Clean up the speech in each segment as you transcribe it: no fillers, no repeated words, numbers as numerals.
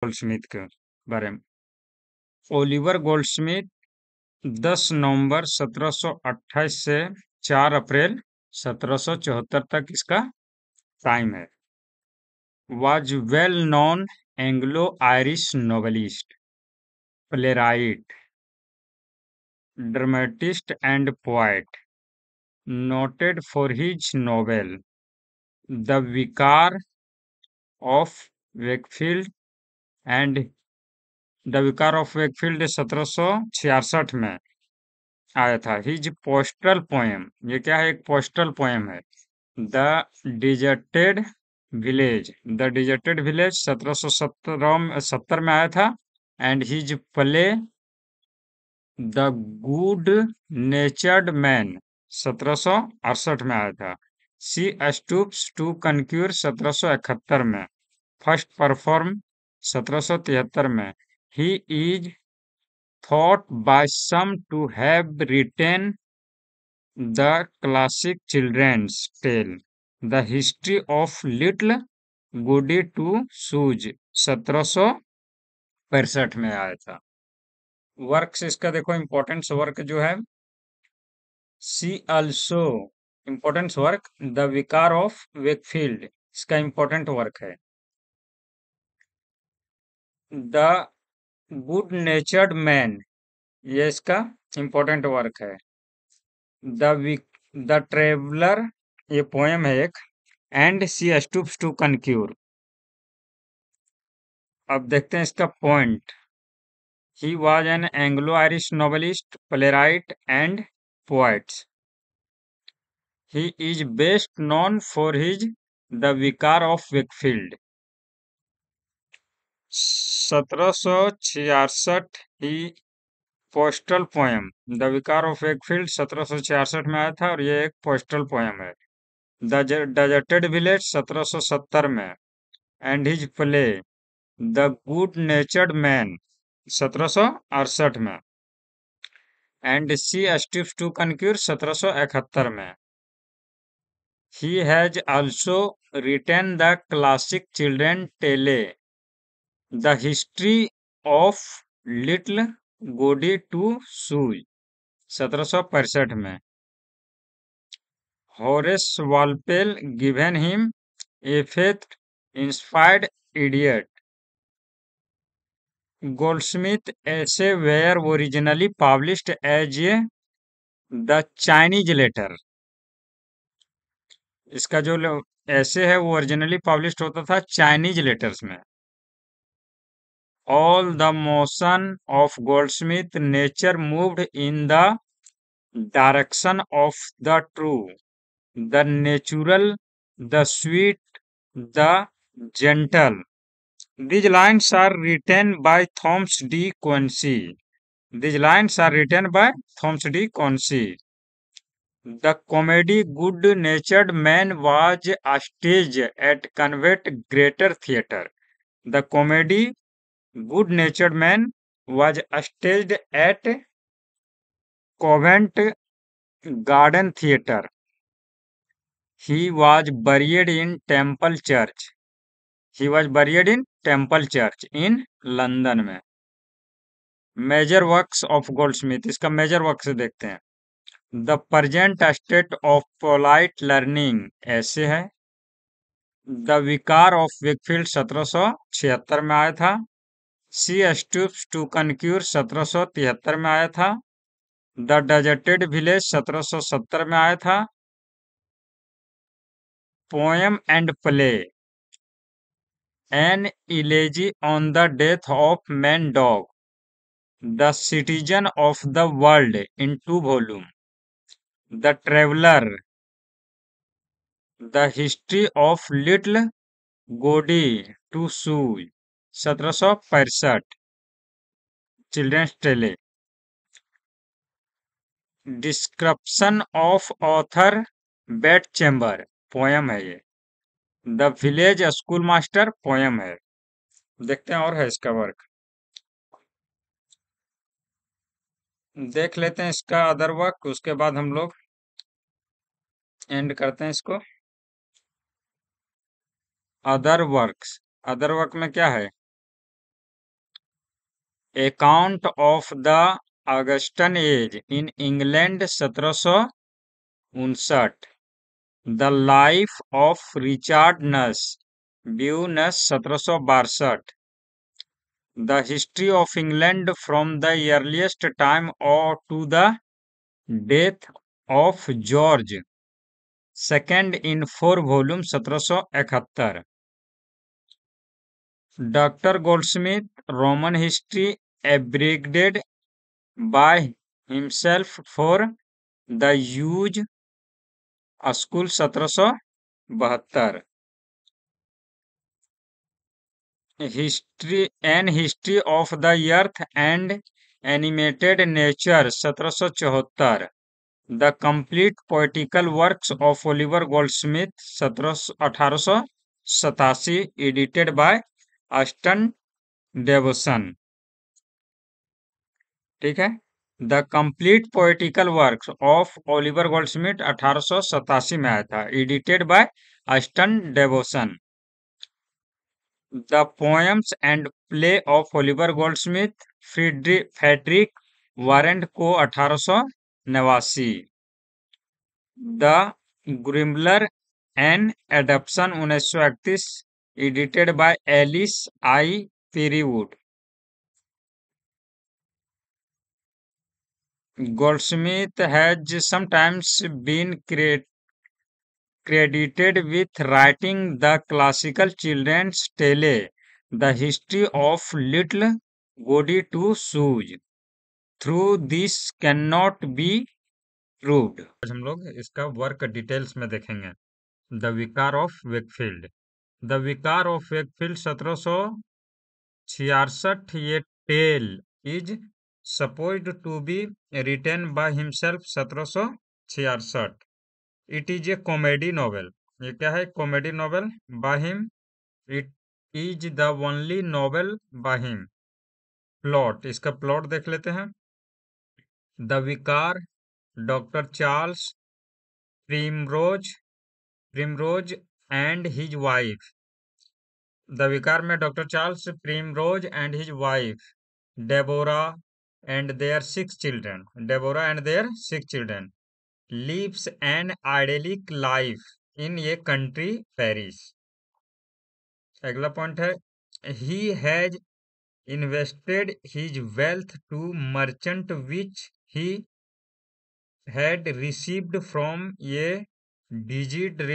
Goldsmith के बारे में। ओलिवर गोल्डस्मिथ 10 नवंबर 1728 से 4 अप्रैल 1774 तक इसका टाइम है। was well known Anglo-Irish novelist, playwright, dramatist and poet, noted for his novel The Vicar of Wakefield and The Vicar of Wakefield 1766 में आया था। हिज पोस्टल पोएम, ये क्या है? एक पोस्टल पोएम है। The deserted village, the deserted village 1770 में आया था। And his play the good natured man 1768 में आया था। सी स्टूप्स टू कनक्यूर 1771 में। फर्स्ट परफॉर्म 1773 में। He is thought by some to have written the classic children's tale, The History of Little Goody Two Shoes 1765 में आया था। Works इसका देखो, इम्पोर्टेंस वर्क जो है, see also importance work the विकार ऑफ वेकफील्ड, इसका इम्पोर्टेंट वर्क है। द गुड नेचर्ड मैन, ये इसका इम्पोर्टेंट वर्क है। द ट्रेवलर, ये पोएम है एक। And she stoops to conquer. अब देखते हैं इसका point. He was an Anglo Irish novelist, playwright and poets. He is best known for his the विकार of Wakefield 1766। He postal poem the विकार of Wakefield 1766 में आया था और ये एक पोस्टल पोएम है। द डेजर्टेड विलेज 1770 में। And his play the good natured man 1768 में। And she stoops to conquer 1771 में। He has also written the classic children tale the history of little goody two shoes 1765 में। Horace Walpole given him a faith inspired idiot. Goldsmith essay were originally published as The Chinese Letter। इसका जो ऐसे है वो originally published होता था Chinese letters में। All the motion of Goldsmith nature moved in the direction of the true, the natural, the sweet, the gentle. These lines are written by Thomas D. Quincy. These lines are written by Thomas D. Quincy. The comedy Good Natured Man was staged at Convent Greater Theatre. The comedy Good Natured Man was staged at Covent Garden Theatre. He was buried in Temple Church. He was buried in Temple Church in London में। Major works of Goldsmith, इसका major works देखते हैं। The present state of polite learning ऐसे है। The विकार of Wakefield 1776 में आया था। सी स्टूप्स टू कनक्यूर 1773 में आया था। द डेजर्टेड विलेज 1770 में आया था। Poem and play an elegy on the death of man dog the citizen of the world in 2 volume. The traveller the history of little goody two shoes 1765 children's tale. Description of author bed chamber poem है ये। The village school master poem है। देखते हैं और है इसका work, देख लेते हैं इसका अदर वर्क, उसके बाद हम लोग एंड करते हैं इसको। अदर वर्क्स, अदर वर्क में क्या है? Account of the Augustan age in England 1759। The life of Richard Nash Beau Nash 1762। The history of England from the earliest time और to the death of George second in 4 volume 1771। Doctor Goldsmith Roman history abridged by himself for the use school 1772। History of the earth and animated nature 1774। The complete poetical works of Oliver Goldsmith 1887 edited by Aston Dawson. ठीक है। The complete poetical works of Oliver Goldsmith 1887 में आया था, edited by Austin Dobson. The poems and play of Oliver Goldsmith Frederick Warne and co 1889। The grumbler an adaptation 1931 edited by Alice I Perrywood. Goldsmith has sometimes been credited with writing the classical children's tale, The History of Little Goody Two Shoes. Through this cannot be proved. आज हम लोग इसका work details में देखेंगे। The विकार of Wakefield. The विकार of Wakefield 1766। ये tale is supposed to be written by himself 1766. It is a comedy novel. ये क्या है? Comedy novel by him. It is the only novel by him. Plot, इसका plot देख लेते हैं। The विकार, doctor Charles primrose and his wife. The विकार में doctor Charles primrose and his wife Deborah and their 6 children. Deborah and their 6 children lives an idyllic life in a country Paris. अगला point है, he has invested his wealth to merchant which he had received from a deceased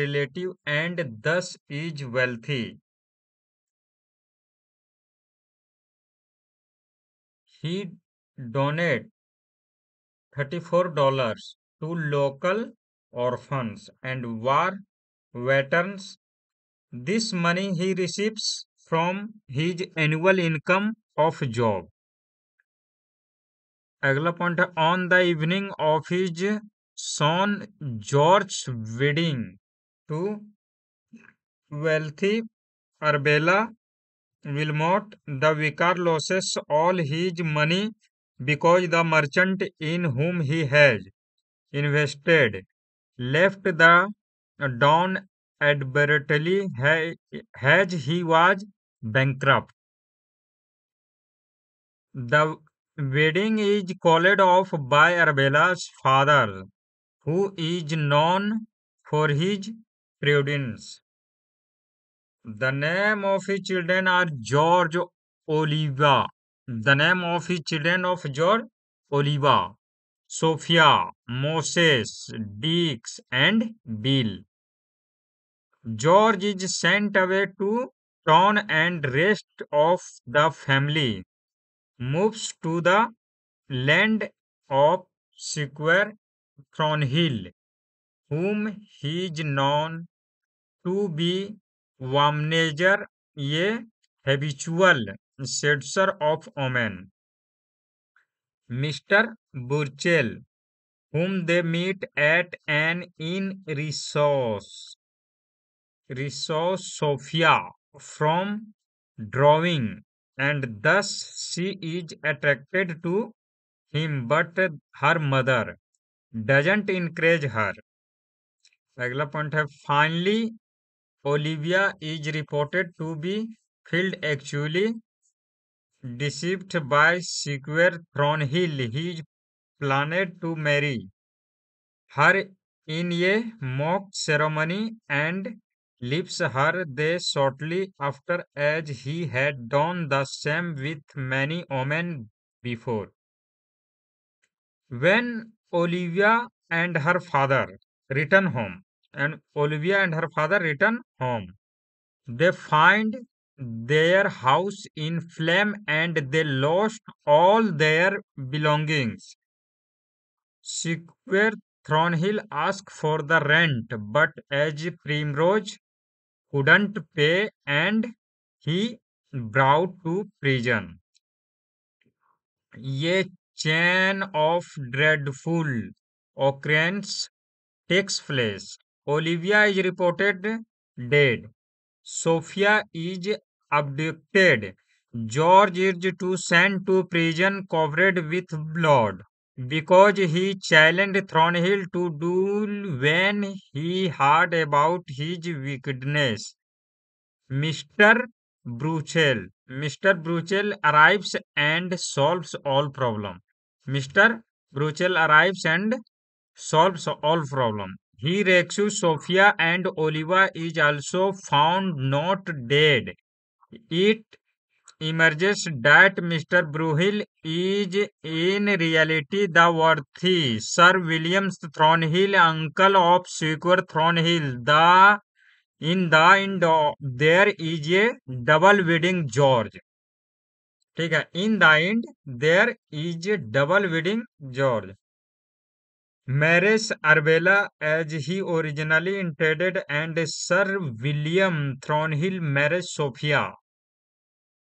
relative and thus is wealthy. He donated $34 to local orphans and war veterans. This money he receives from his annual income of job. अगला point है, on the evening of his son George's wedding to wealthy Arbella Wilmot, the vicar loses all his money because the merchant in whom he has invested left the down admirably as he was bankrupt. The wedding is called off by Arbella's father, who is known for his prudence. The name of his children are George Oliva. The name of his children of George Oliva, Sophia, Moses, Dix, and Bill. George is sent away to town and rest of the family moves to the land of Squire Thornhill, whom he is known to be Womanizer, a habitual seducer of women. Mr. Burchell, whom they meet at an inn, resource Sophia from drawing, and thus she is attracted to him, but her mother doesn't encourage her. अगला point है, finally Olivia is reported to be killed actually deceived by Squire Thornhill, he planned to marry her in a mock ceremony and leaves her there shortly after, as he had done the same with many women before. When return home, Olivia and her father return home, they find their house in flame and they lost all their belongings. Squire Thornhill asked for the rent, but as Primrose couldn't pay and he brought to prison. A chain of dreadful occurrences takes place. Olivia is reported dead. Sophia is abducted. George is to sent to prison covered with blood because he challenged Thornhill to duel when he heard about his wickedness. Mr. Mr. Bruchel arrives and solves all problem. Mr. Bruchel arrives and solves all problem. He rescues Sophia and Oliva is also found not dead. It emerges that Mr. Bruhill is in reality the worthy Sir William Thornhill, uncle of Squire Thornhill. There is a double wedding George. ठीक है, in the end there is a double wedding George. Marries Arbella as he originally intended, and Sir William Thornhill marries Sophia.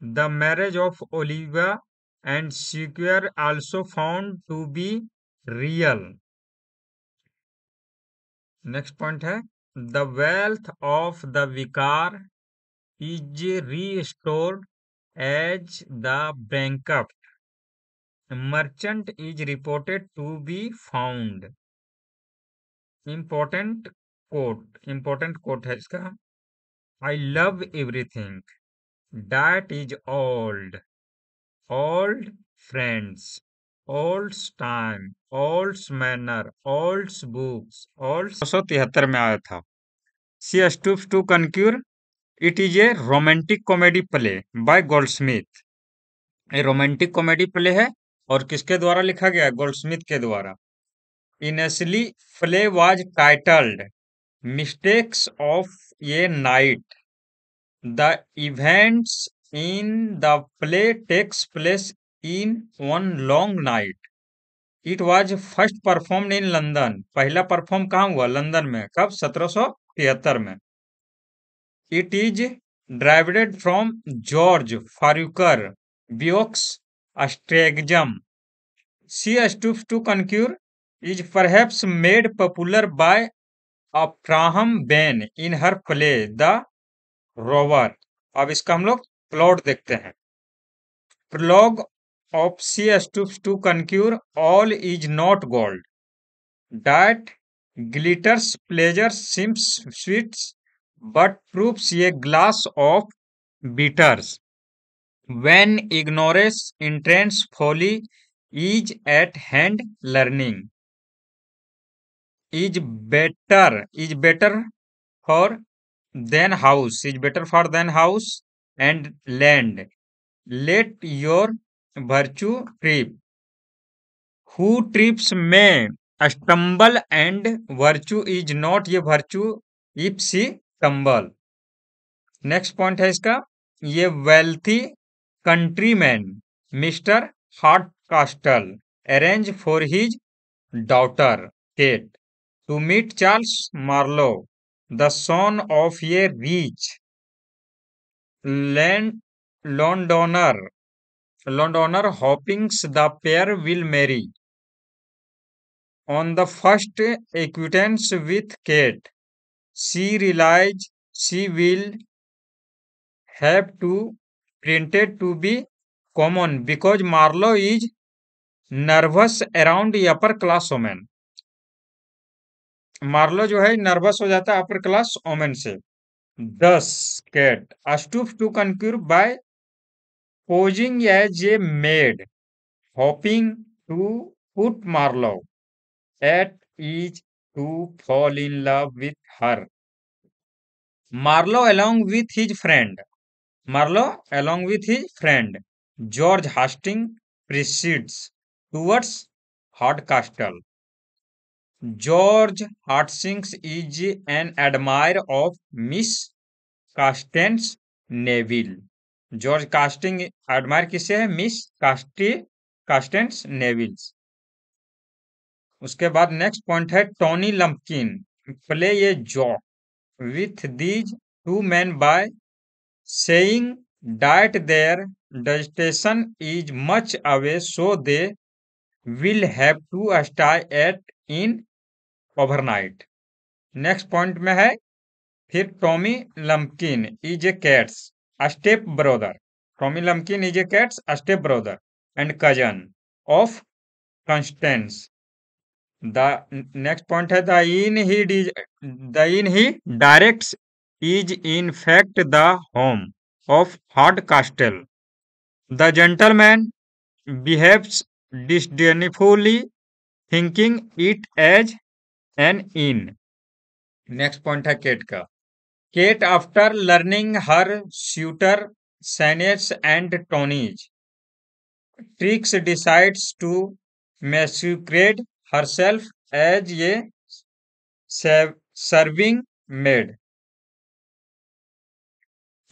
The marriage of Olivia and Squire also found to be real. Next point है, the wealth of the vicar is restored as the bankrupt merchant is reported to be found. Important quote है इसका. I love everything that is old friends, old time, old manner, old books, old 1973 में आया था. She stoops to concur. It is a romantic comedy play by Goldsmith. ये romantic comedy play है और किसके द्वारा लिखा गया है? गोल्डस्मिथ के द्वारा. Initially, play was titled Mistakes of a Night. The events in the play takes place in one long night. It was first performed in London. पहला परफॉर्म कहाँ हुआ? लंदन में. कब? 1773 में. It is derived from George Farquhar Bioch's stratagem. She stoops to concur is perhaps made popular by Abraham Bain in her play The Rover. अब इसका हम लोग प्लॉट देखते हैं. Prologue of She stoops to concur, all is not gold. That glitters pleasure seems sweet, but proves a glass of bitters. When ignorance intends folly is at hand, learning is better for is better for than house and land. Let your virtue trip. Who trips may stumble, and virtue is not a virtue if she stumble. Next point है इसका, ये wealthy countryman mister Hardcastle arrange for his daughter Kate to meet Charles Marlow, the son of a rich Londoner hopings the pair will marry. On the first acquaintance with Kate, she realizes she will have to printed to be common because Marlowe is nervous around upper class women. Marlow जो है nervous हो जाता है upper class women से. Thus Kate stoops to concur by posing as a maid, hoping to put Marlowe at ease to fall in love with her. Marlowe along with his friend George Hastings proceeds towards Hardcastle. George Hastings is an admirer of Miss Constance Neville. George Hastings admire किसे है? Miss Constance Neville's. उसके बाद next point है Tony Lumpkin play a joke with these two man by saying that their destination is much away so they will have to stay at inn overnight. Next point में है फिर Tommy Lumpkin is a Kate's step brother. Tommy Lumpkin is a Kate's step brother and cousin of Constance. The next point है the inn he directs is in fact the home of Hardcastle. The gentleman behaves disdainfully thinking it as an inn. Next point है Kate का. Kate, after learning her suitor Sanets and Tony's tricks, decides to masquerade herself as a serving maid.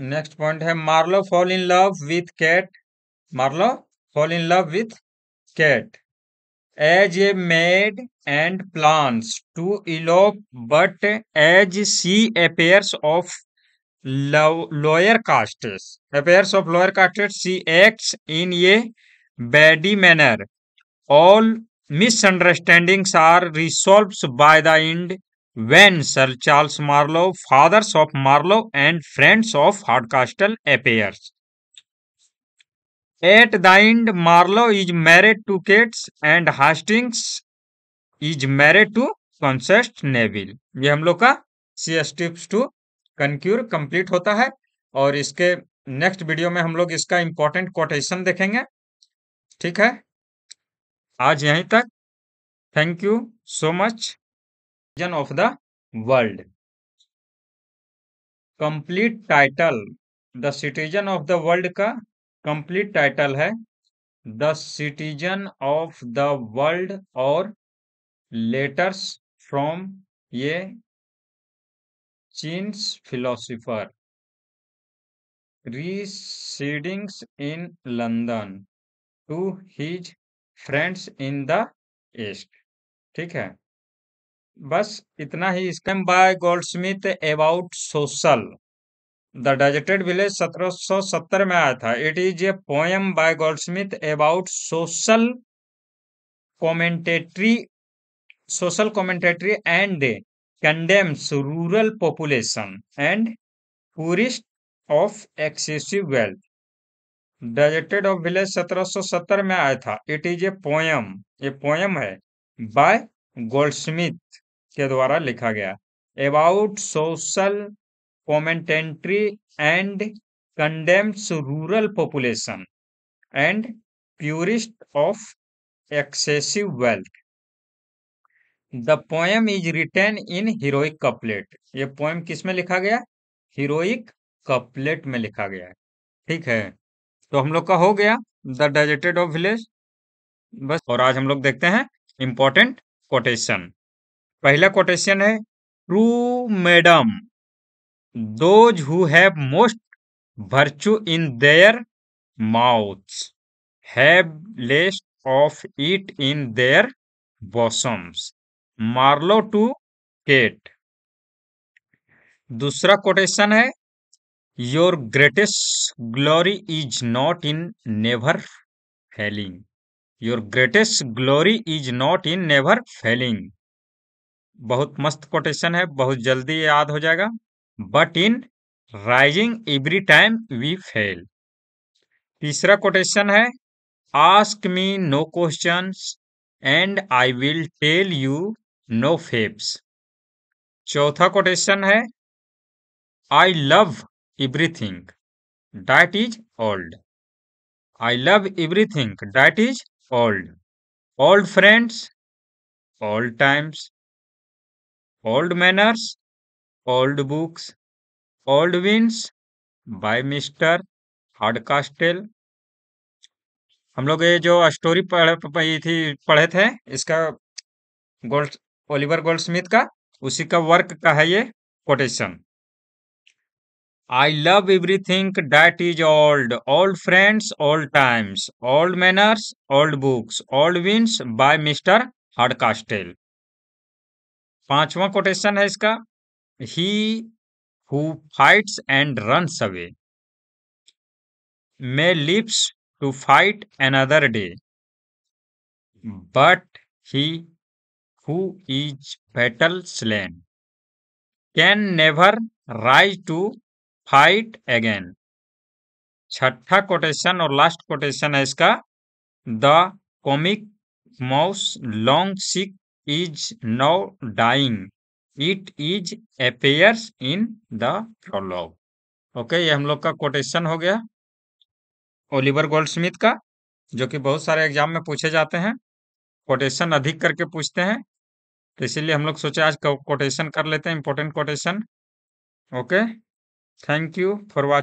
Next point है Marlowe fall in love with Kate. Marlowe fall in love with Kate as a maid and plans to elope, but as she appears of lower castes, she acts in a bawdy manner. All misunderstandings are resolved by the end when Sir Charles Marlowe, fathers of Marlowe and friends of Hardcastle, appears. At the end, Marlowe is married to Kate and Hastings is married to Constance Neville. ये हम लोग का CS to कंक्यूर complete होता है और इसके next video में हम लोग इसका इंपॉर्टेंट कोटेशन देखेंगे. ठीक है, आज यहीं तक. Thank you so much. Citizen of the world. Complete title the citizen of the world का कंप्लीट टाइटल है the citizen of the world और लेटर्स फ्रॉम ये चीन्स philosopher residings in London to his friends in the East. ठीक है, बस इतना ही. Scam by Goldsmith about social. The deserted village 1770 में आया था. It is a poem by Goldsmith about social commentary and condemns rural population and poorest of excessive wealth. Deserted of village 1770 में आया था. इट इज ए पोयम, ये poem है by Goldsmith के द्वारा लिखा गया. About social commentary and condemns rural population and poorest of excessive wealth. The poem is written in heroic couplet. ये पोएम किस में लिखा गया? हीरोइक कपलेट में लिखा गया है. ठीक है, तो हम लोग का हो गया द डेजर्टेड ऑफ विलेज बस. और आज हम लोग देखते हैं इंपॉर्टेंट कोटेशन. पहला कोटेशन है true madam those who have most virtue in their mouths have less of it in their bosoms. Marlowe to Kate. दूसरा कोटेशन है your greatest glory is not in never failing. Your greatest glory is not in never failing. बहुत मस्त quotation है, बहुत जल्दी याद हो जाएगा. But in rising every time we fail. तीसरा कोटेशन है ask me no questions and I will tell you no fibs. चौथा कोटेशन है I love everything that is old. I love everything that is old. Old friends, old times, old manners, old books, old winds by mister Hardcastle. हम लोग ये जो story पढ़े थे इसका gold Oliver Goldsmith का, उसी का वर्क का है ये quotation. I love everything that is old. Old friends, old times, old manners, old books, old winds by mister Hardcastle. पांचवा कोटेशन है इसका, He who fights and runs away may lives to fight another day, but he who is battle slain can never rise to fight again। छठा quotation और last quotation है इसका, the comic muse long sick is now dying, it is appears in the prologue. Okay, ये हम लोग का quotation हो गया ओलिवर गोल्डस्मिथ का, जो कि बहुत सारे एग्जाम में पूछे जाते हैं, कोटेशन अधिक करके पूछते हैं, तो इसीलिए हम लोग सोचे आज कोटेशन कर लेते हैं, important quotation. Okay, thank you for watching.